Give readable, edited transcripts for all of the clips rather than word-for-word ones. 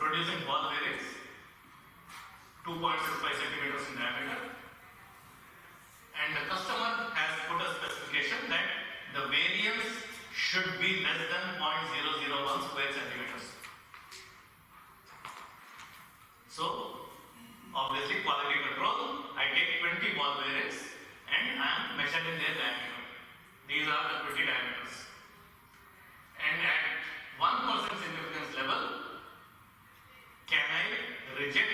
producing ball bearings 2.65 centimeters in diameter, and the customer has put a specification that the variance should be less than 0.001 square centimeters. So, obviously quality control, I take 20 ball bearings and I am measuring their diameter. These are the 20 diameters. And at 1% significance level, can I reject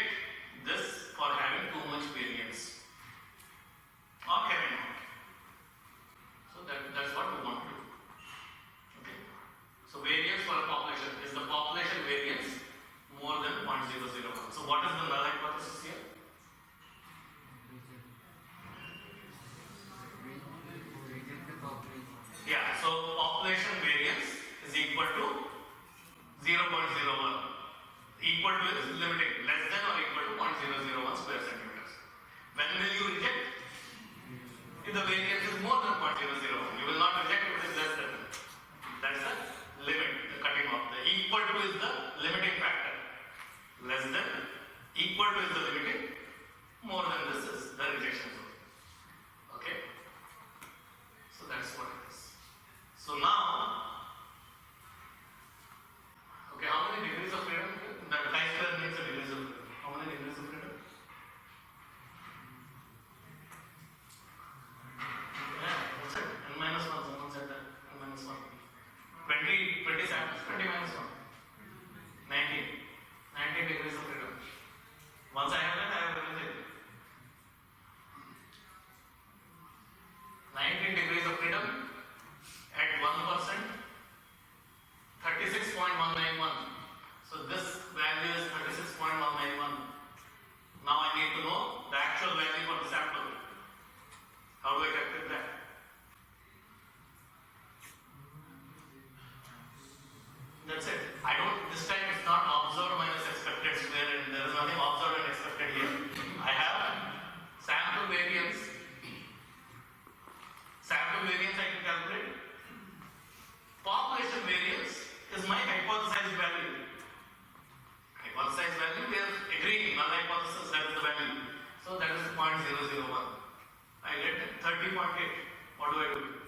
this for having too much variance? Or can I not? So that's what we want to do. Okay. So variance for a population is the population variance more than 0.001. So what is the null hypothesis here? Yeah, so population variance is equal to 0.01. Equal to is limiting, less than or equal to 0.001 square centimeters. When will you reject? If the variance is more than 0.001. You will not reject if it is less than. That's the limit, the cutting off. The equal to is the limiting factor. Less than, equal to is the limiting, more than this is the rejection zone. Okay? So that's what it is. So now, okay, how many degrees of freedom? The chi-square means the degrees of freedom. How many degrees of freedom? Yeah, that's it. N minus 1, someone said that. N minus 1. 20 samples, 20 minus 1. 19. 19 degrees of freedom. Once I have that, I have everything. 19 degrees of freedom at 1%, 36.191. So this value is 36.191. Now I need to know the actual value for the sample. How do I calculate that? That's it. I don't, this time it's not observed minus expected square, and there is nothing observed and expected here. I have sample variance. Sample variance I can calculate. Population variance is my hypothesized value. Hypothesized value, we are agreeing, null hypothesis, that is the value. So that is 0.001. I get 30.8. What do I do?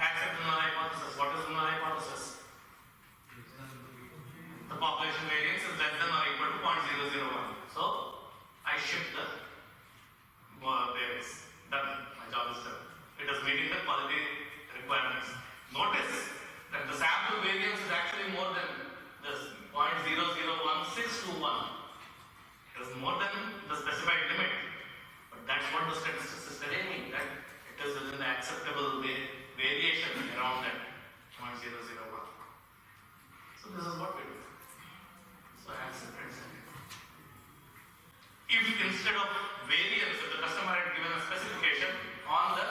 Accept the null hypothesis. What is the null hypothesis? The population variance is less than or equal to 0.001. So I shift the variance. Done. My job is done. It is meeting the quality requirements. Notice that the sample variance is actually more than this 0.001621. It is more than the specified limit. But that's what the statistics is telling me, that it is within the acceptable variation around that 0.001. So this is what we do. So I have separate second. If instead of variance, if the customer had given a specification on the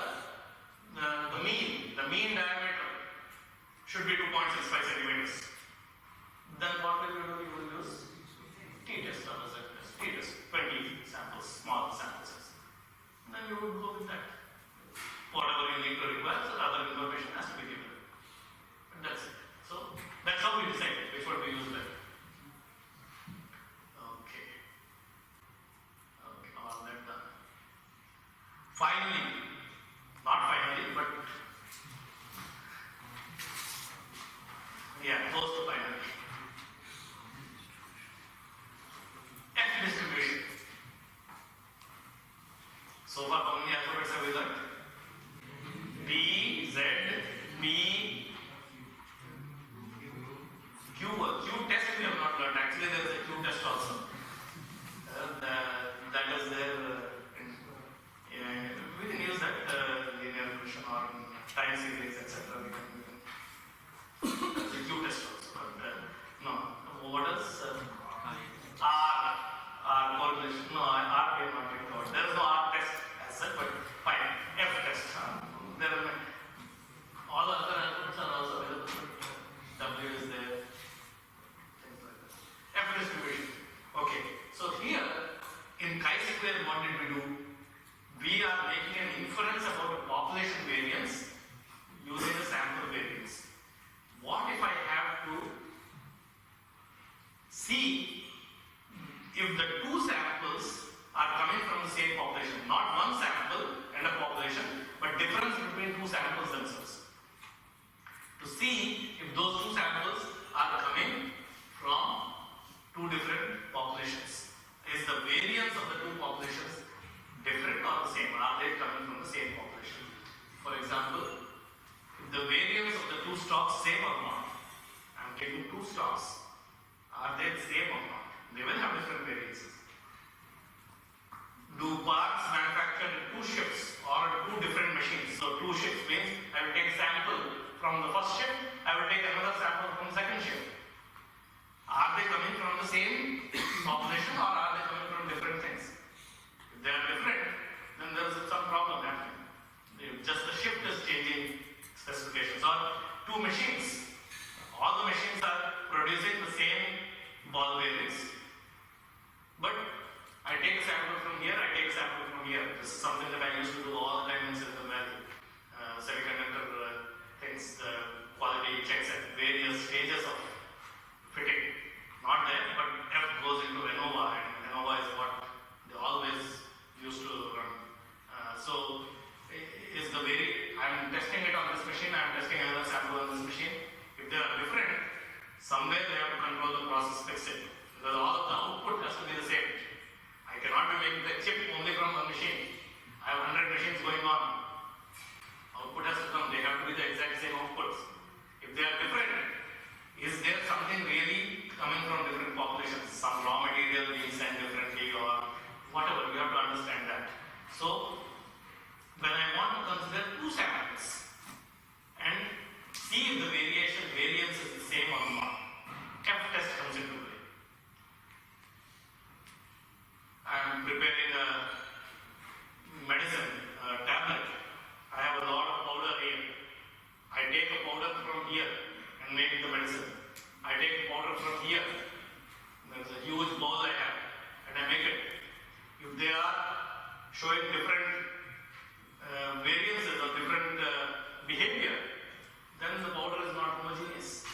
mean diameter should be 2.65 centimeters, then what will you do? You will use t-test or z-test. T-test, 20 samples, small sample size. Then you would go with that. Whatever you need to require, so other information has to be given. And that's it. So that's how we decide before we use that. Okay, all that done. Finally, not finally, but yeah, close to finally. F distribution. So far, how many alphabets have we learned? D, Z, P, Q. Q test we have not learned. Actually, there is a Q test also. That is there. We can use that linear regression or time series, etc. The Q test also. But no. What is R correlation? No, R we have not yet covered. There is no R test as such, but fine. F test. There are all other alphabets are also available. W is there. two stocks, are they the same or not? They will have different variances. Do parts manufactured in two shifts or two different machines? So two shifts means I will take a sample from the first shift, I will take another sample from the second shift. Are they coming from the same population or are they coming from different things? If they are different, then there is some problem happening. Just the shift is changing specifications. Or two machines, all the machines are producing the same ball bearings, but I take a sample from here, I take a sample from here. This is something that I used to do all the time in Silicon Valley. Semiconductor things, quality checks at various stages of fitting. Not there, but F goes into ANOVA, and ANOVA is what they always used to run. So, is the I'm testing it on this machine, I'm testing another sample on this machine. If they are different, somewhere they have to control the process, fix it. Because all of the output has to be the same. I cannot be making the chip only from one machine. I have 100 machines going on. Output has to come, they have to be the exact same outputs. If they are different, is there something really coming from different populations? Some raw material being sent differently or whatever, you have to understand that. So, when I want to consider two samples and see if the variance is the same or not, F test comes into play. I am preparing a medicine, a tablet. I have a lot of powder here. I take a powder from here and make the medicine. I take powder from here. There's a huge bowl I have and I make it. If they are showing different variances or different behavior, then the powder is not homogeneous.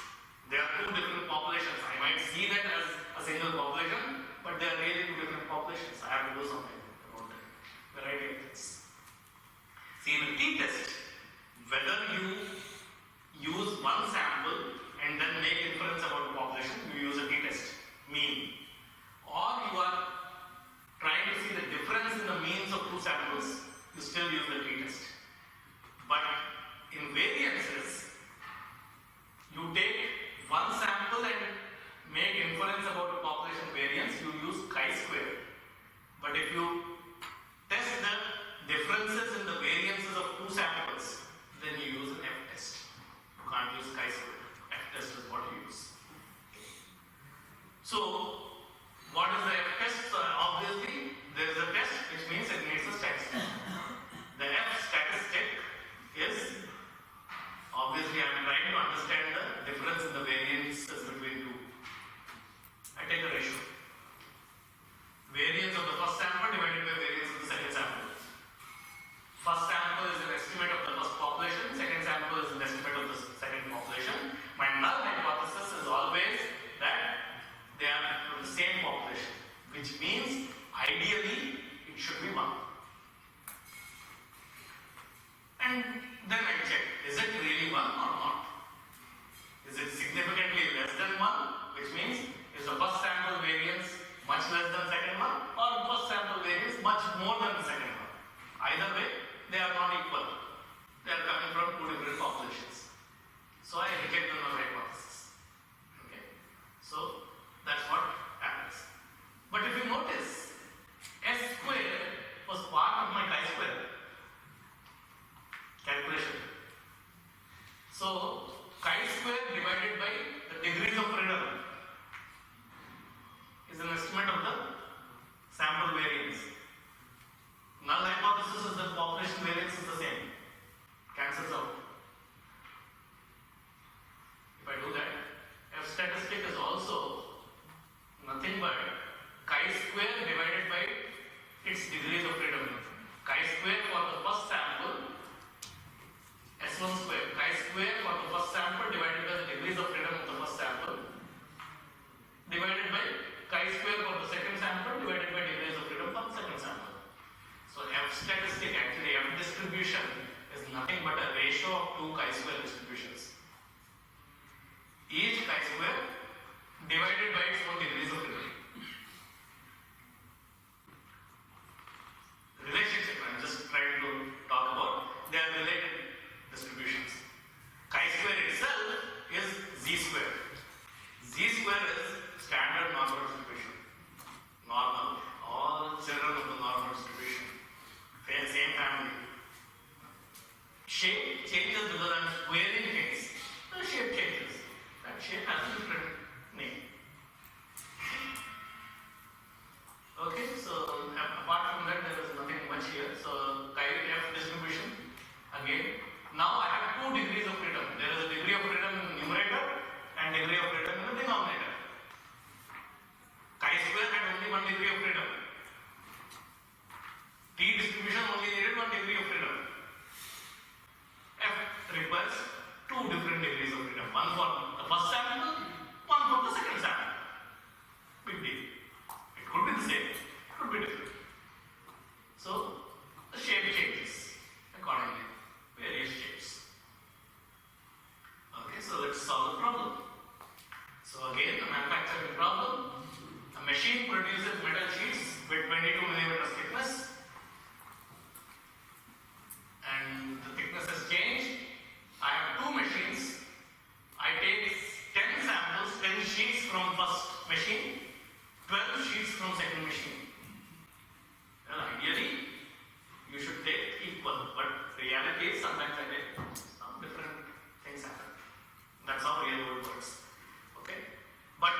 There are two different populations. I might see that as a single population, but they are really two different populations. I have to do something about that. Variety of things. See, in the t-test, whether you use one sample and then make inference about the population, you use a t-test, mean. Or you are trying to see the difference in the means of two samples, you still use the t-test. But in variances, you take one sample and make inference about the population variance, you use chi-square. But if you test the differences in the variances of two samples, then you use an F-test. You can't use chi-square. F-test is what you use. So, what is the F-test? Obviously, there is a test, which means it needs a statistic. The F statistic is, obviously I am trying to understand the difference in the variances between two. I take a ratio. Variance of the first sample divided by variance of the second sample. First sample is an estimate of the first population, second sample is an estimate of the second population. My null hypothesis is always that they are from the same population, which means ideally it should be 1. And then I check, is it really 1 or not? Is it significantly less than 1, which means is the first sample variance much less than second one, or first sample variance much more than the second one? Either way, they are not equal. They are coming from two different populations. So I reject the null hypothesis. Okay. So that's what happens. But if you notice, S square was part of my chi-square calculation. So chi-square divided by the degrees of freedom is an estimate of the sample variance. Null hypothesis is that population variance is the same. Cancels out. If I do that, F statistic is also nothing but chi-square divided by its degrees of freedom. Chi-square for the first sample, S1 square. Chi-square for the first sample divided by the degrees of freedom of the first sample, divided by chi-square for the second sample divided by degrees of freedom for the second sample. So F statistic, actually F distribution, is nothing but a ratio of two chi-square distributions. Each chi-square divided by its own degrees of freedom. Relationship, I am just trying to talk about, they are related distributions. Chi-square itself is z square. Z standard normal distribution. Normal. All children of the normal distribution. Same family. Shape changes because I'm squaring things. The shape changes. That shape has a different name. Okay, so apart from that, there is nothing much here. So chiral F distribution again. Now I have 2 degrees of freedom. There is a degree of freedom in the numerator and degree of freedom in the denominator. Chi-square had only 1 degree of freedom. T distribution only needed 1 degree of freedom. F requires 2 different degrees of freedom. One for the first sample, one for the second sample. Big deal. It could be the same, it could be different. So the shape changes accordingly. Various shapes. Okay, so let's solve the problem. So again, a manufacturing problem. A machine produces metal sheets with 22 millimeters thickness, and the thickness has changed. I have 2 machines. I take 10 samples, 10 sheets from first machine, 12 sheets from second machine. Well, ideally, you should take equal, but reality is sometimes I take some different things happen. That's how real world works. Okay? But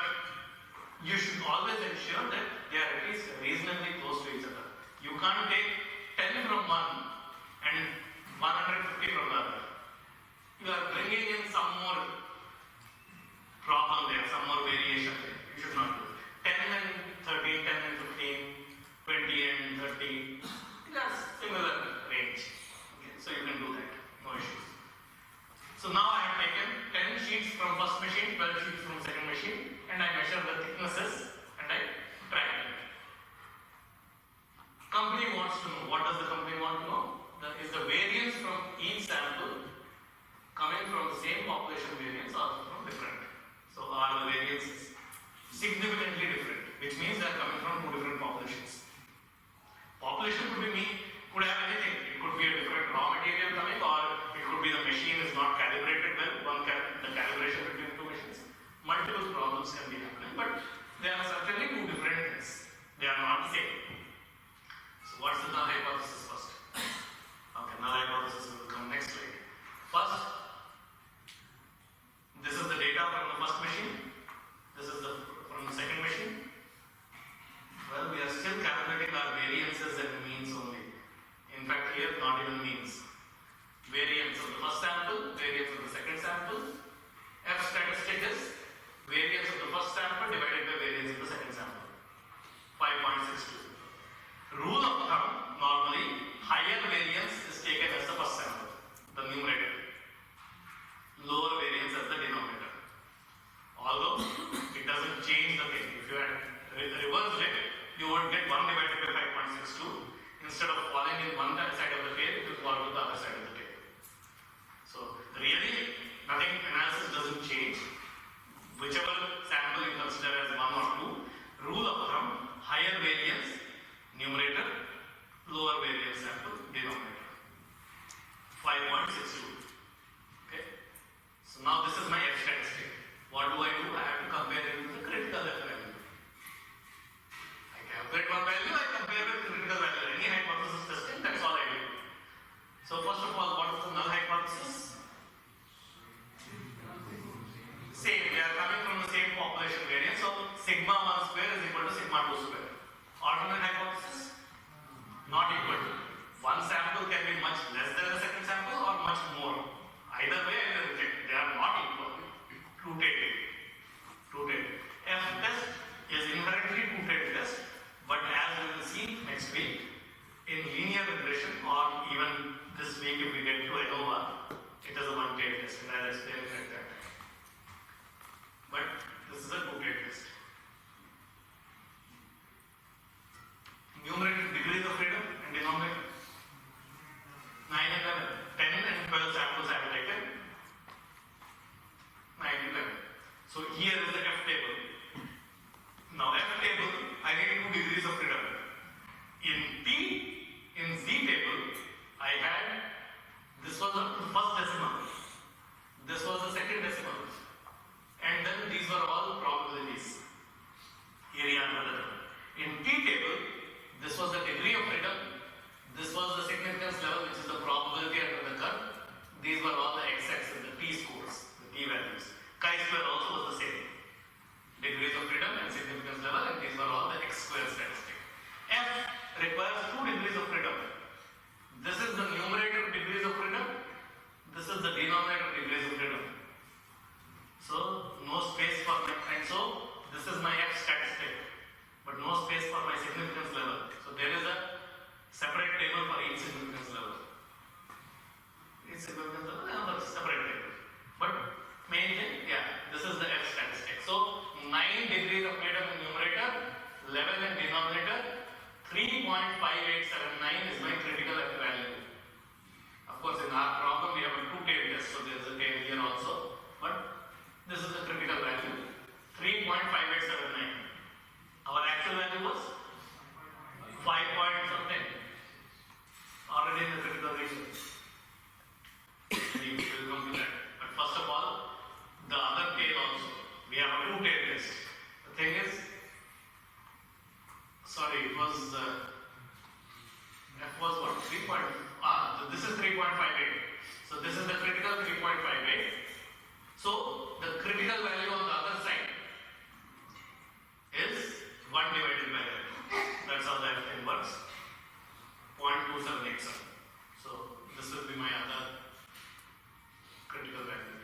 you should always ensure that they are at least reasonably close to each other. You can't take 10 from one and 150 from the other. You are bringing in some more problem there, some more variation there. You should not do it. 10 and 13, 10 and 15, 20 and 30. That's similar range. Okay, so you can do that. No issues. So now I have taken 10 sheets from first machine, 12 sheets from second machine, and I measure the thicknesses and I track it. Company wants to know. What does the company want to know? Is the variance from each sample coming from the same population variance or from different? So are the variances significantly different, which means they are coming from 2 different populations. Population could have anything. It could be a different raw material coming, or it could be the machine is not calibrated well. The calibration between 2 machines. Multiple problems can be happening, but they are certainly 2 different things. They are not the same. So what's the null hypothesis first? Okay, null hypothesis will come next slide. First, this is the data from the first machine. This is from the second machine. Well, we are still calculating our variances and means only. In fact, here not even means. Variance of the first sample, variance of the second sample. F statistic is variance of the first sample divided by variance of the second sample. 5.62. Rule of thumb, normally higher variance is taken as the first sample, the numerator. Lower variance as the denominator. Although it doesn't change the thing. If you had reversed it, you would get 1 divided by 5.62. Instead of falling in one side of the tail, it will fall to the other side of the tail. So really, nothing, analysis doesn't change. Whichever sample you consider as 1 or 2, rule of thumb, higher variance, numerator, lower variance sample, denominator. 5.62. Okay? So now this is my F statistic. What do? I have to compare it with the critical F value. I calculate one value, I compare with critical value. Any hypothesis testing, that's all I do. So first of all, what is the null hypothesis? Same, they are coming from the same population variance. So sigma 1 square is equal to sigma 2 square. Alternate hypothesis? Not equal to. One sample can be much less than the second sample or much more. Either way, I will reject. They are not equal. Two-tailed. F test is inherently two-tailed test, but as we will see next week, in linear regression or even this week if we get to ANOVA, it is a one-tailed test, and I'll explain it like that. But this is a two-tailed test. Numerator degrees of freedom and denominator. 9 and 11. 10 and 12 samples I have taken. 9 and 11. So here is the F table. Now F table, I need 2 degrees of freedom. In Z table, I had, this was the first decimal. This was the second decimal. And then these were all probabilities. degrees of freedom in numerator, 11 in denominator, 3.5879 is my critical F value. Of course, in our problem we have a two-tail test, so there is a tail here also, but this is the critical value, 3.5879. Our actual value was 5 point something, already in the critical region. We will come to that. But first of all, the other tail also. We have a two-tail test. The thing is, sorry, it was F was what? 3. This is 3.58. So this is the critical 3.58. So the critical value on the other side is 1 divided by that. That's how that thing works. 0.2787. So this will be my other critical value.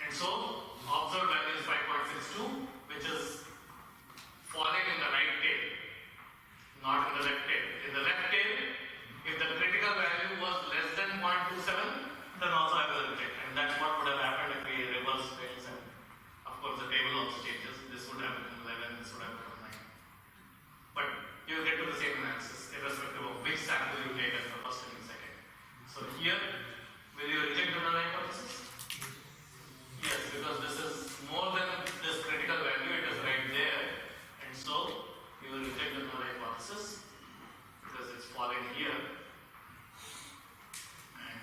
And so observed value is 5.62, which is falling in the right tail, not in the left tail. In the left tail, if the critical value was less than 0.27, then also I will reject. And that's what would have happened if we reverse tails. And of course, the table also changes. This would have become 11, this would have become 9. But you will get to the same analysis, irrespective of which sample you take as the first and the second. So here, will you reject the null hypothesis? Yes, because this is more than this critical value, it is right there. And so, you will reject the null hypothesis because it's falling here. And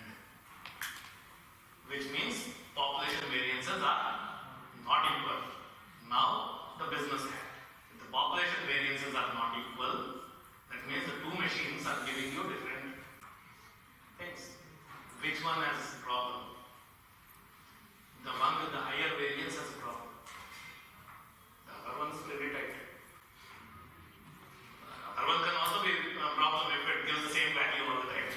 which means population variances are not equal. Now, the business hand. If the population variances are not equal, that means the two machines are giving you different things. Which one has problem? The one with the higher variance has a problem. The other one is pretty tight. The other one can also be a problem if it gives the same value all the time.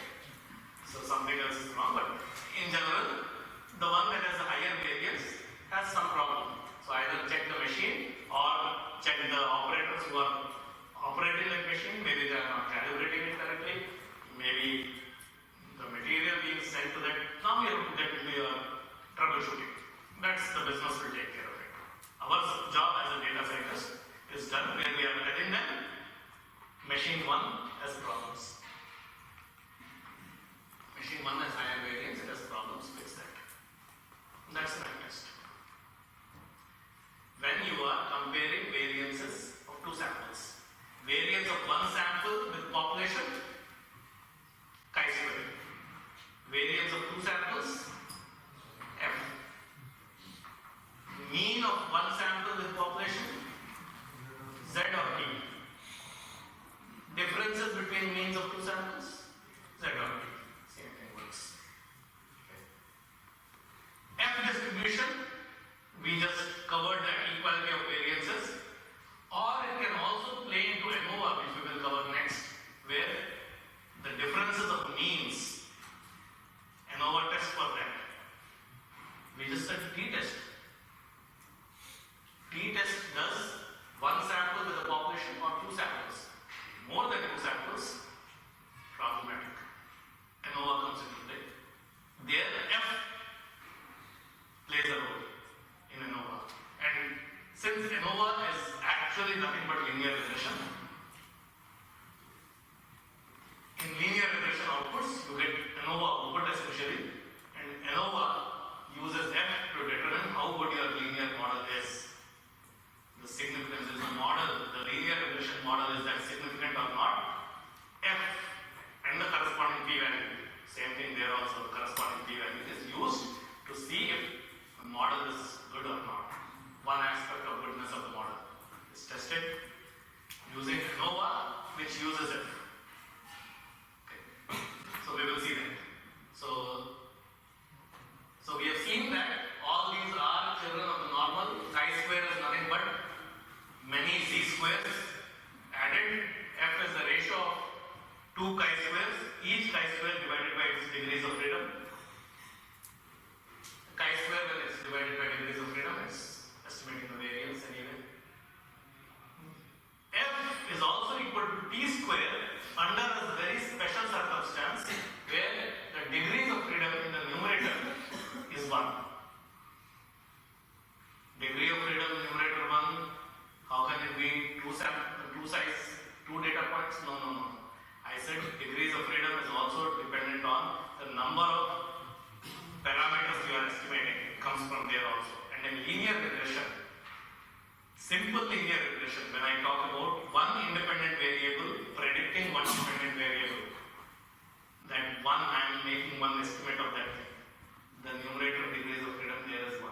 So something else is wrong, but in general, the one that has a higher variance has some problem. So either check the machine or check the operators who are operating that machine. Maybe they are not calibrating it correctly. Maybe the material being sent to that. Now we have to get into your troubleshooting. That's the business will take care of it. Our job as a data scientist is done where we are telling them machine 1 has problems. Machine 1 has higher variance, it has problems, fix that. That's the test. When you are comparing variances of two samples, variance of one sample with population, chi-square. Variance of two samples, F. Mean of one sample with population, Z or T. Differences between means of two samples, Z or T. Same thing works. Okay. F distribution, we just covered that equality of variances. Or it can also play into ANOVA, which we will cover next, where the differences of means, ANOVA test for that. We just said t-test. T-test does one sample with a population or two samples. More than two samples, problematic. ANOVA comes into play. There, F plays a role in ANOVA. And since ANOVA is actually nothing but linear regression, in linear regression outputs, you get ANOVA output essentially, and ANOVA uses F to determine how good your linear model is. The significance is the model, the linear regression model, is that significant or not? F and the corresponding p-value. Same thing there also, the corresponding p-value is used to see if the model is good or not. One aspect of goodness of the model is tested using ANOVA, which uses F. Okay. So we will see that. So we have seen that all these are children of the normal. Chi-square is nothing but many z-squares added. F is the ratio of two chi-squares, each chi-square divided by its degrees of freedom. Degree of freedom numerator 1, how can it be two size, two data points? No, no, no. I said degrees of freedom is also dependent on the number of parameters you are estimating. It comes from there also. And in linear regression, simple linear regression, when I talk about one independent variable predicting one dependent variable, that one I am making one estimate of that thing. The numerator degrees of freedom there is 1.